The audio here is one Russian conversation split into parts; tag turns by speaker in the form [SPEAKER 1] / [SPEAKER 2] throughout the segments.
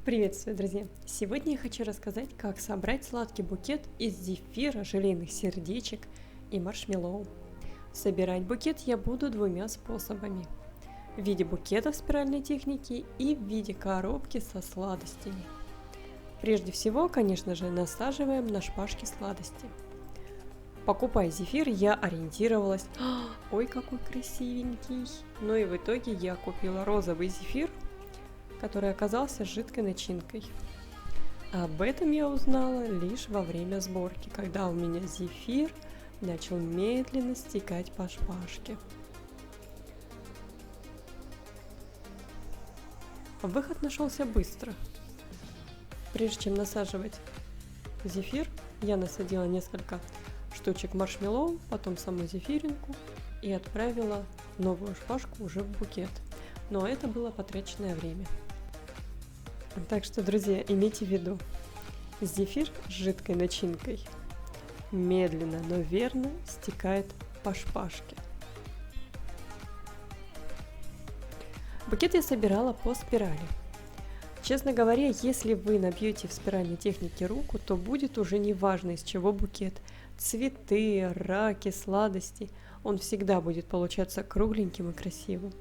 [SPEAKER 1] Приветствую, друзья! Сегодня я хочу рассказать, как собрать сладкий букет из зефира, желейных сердечек и маршмеллоу. Собирать букет я буду двумя способами. В виде букета в спиральной технике и в виде коробки со сладостями. Прежде всего, конечно же, насаживаем на шпажки сладости. Покупая зефир, я ориентировалась, ой, какой красивенький. Но и в итоге я купила розовый зефир, который оказался жидкой начинкой. Об этом я узнала лишь во время сборки, когда у меня зефир начал медленно стекать по шпажке. Выход нашелся быстро. Прежде чем насаживать зефир, я насадила несколько штучек маршмеллоу, потом саму зефиринку и отправила новую шпажку уже в букет. Но это было потраченное время. Так что, друзья, имейте в виду, зефир с жидкой начинкой медленно, но верно стекает по шпажке. Букет я собирала по спирали. Честно говоря, если вы набьете в спиральной технике руку, то будет уже не важно, из чего букет. Цветы, раки, сладости. Он всегда будет получаться кругленьким и красивым.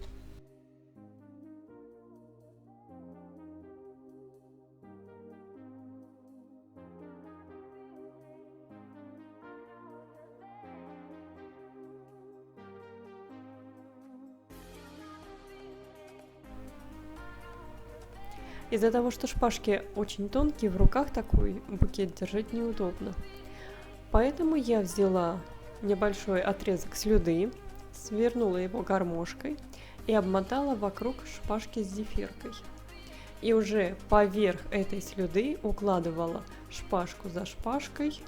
[SPEAKER 1] Из-за того, что шпажки очень тонкие, в руках такой букет держать неудобно. Поэтому я взяла небольшой отрезок слюды, свернула его гармошкой и обмотала вокруг шпажки с зефиркой. И уже поверх этой слюды укладывала шпажку за шпажкой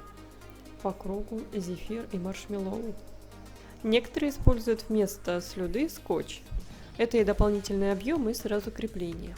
[SPEAKER 1] по кругу зефир и маршмеллоу. Некоторые используют вместо слюды скотч. Это и дополнительный объем, и сразу крепление.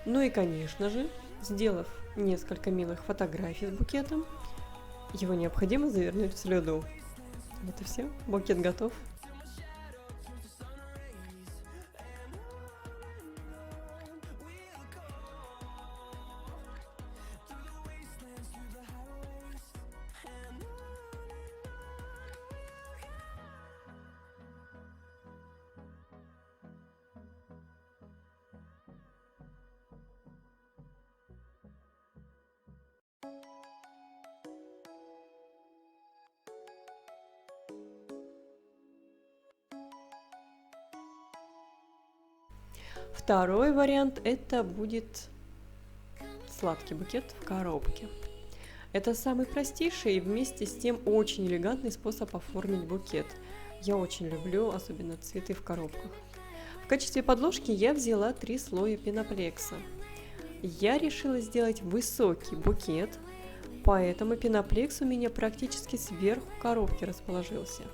[SPEAKER 1] Ну и, конечно же, сделав несколько милых фотографий с букетом, его необходимо завернуть в слюду. Вот и все, букет готов. Второй вариант это будет сладкий букет в коробке. Это самый простейший и вместе с тем очень элегантный способ оформить букет. Я очень люблю, особенно цветы в коробках. В качестве подложки я взяла 3 слоя пеноплекса. Я решила сделать высокий букет, поэтому пеноплекс у меня практически сверху коробки расположился.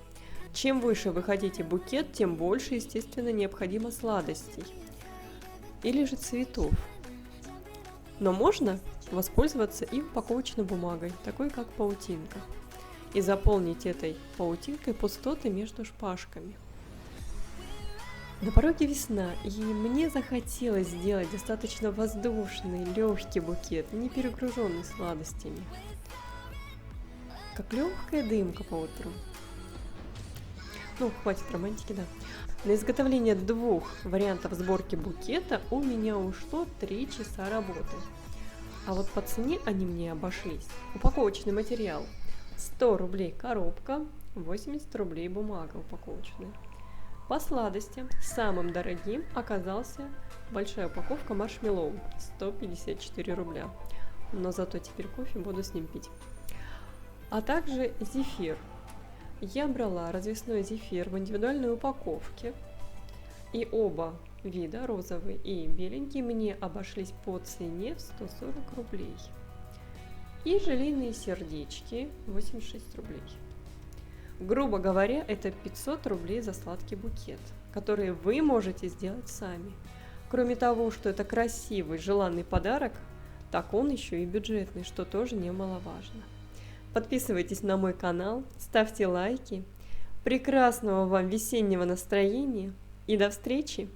[SPEAKER 1] Чем выше вы хотите букет, тем больше, естественно, необходимо сладостей или же цветов. Но можно воспользоваться и упаковочной бумагой, такой как паутинка, и заполнить этой паутинкой пустоты между шпажками. На пороге весна, и мне захотелось сделать достаточно воздушный, легкий букет, не перегруженный сладостями, как легкая дымка по утру. Ну, хватит романтики, да. На изготовление 2 вариантов сборки букета у меня ушло 3 часа работы. А вот по цене они мне обошлись. Упаковочный материал 100 рублей коробка, 80 рублей бумага упаковочная. По сладостям самым дорогим оказался большая упаковка маршмеллоу, 154 рубля. Но зато теперь кофе буду с ним пить. А также зефир. Я брала развесной зефир в индивидуальной упаковке, и оба вида, розовый и беленький, мне обошлись по цене в 140 рублей. И желейные сердечки 86 рублей. Грубо говоря, это 500 рублей за сладкий букет, который вы можете сделать сами. Кроме того, что это красивый, желанный подарок, так он еще и бюджетный, что тоже немаловажно. Подписывайтесь на мой канал, ставьте лайки. Прекрасного вам весеннего настроения и до встречи!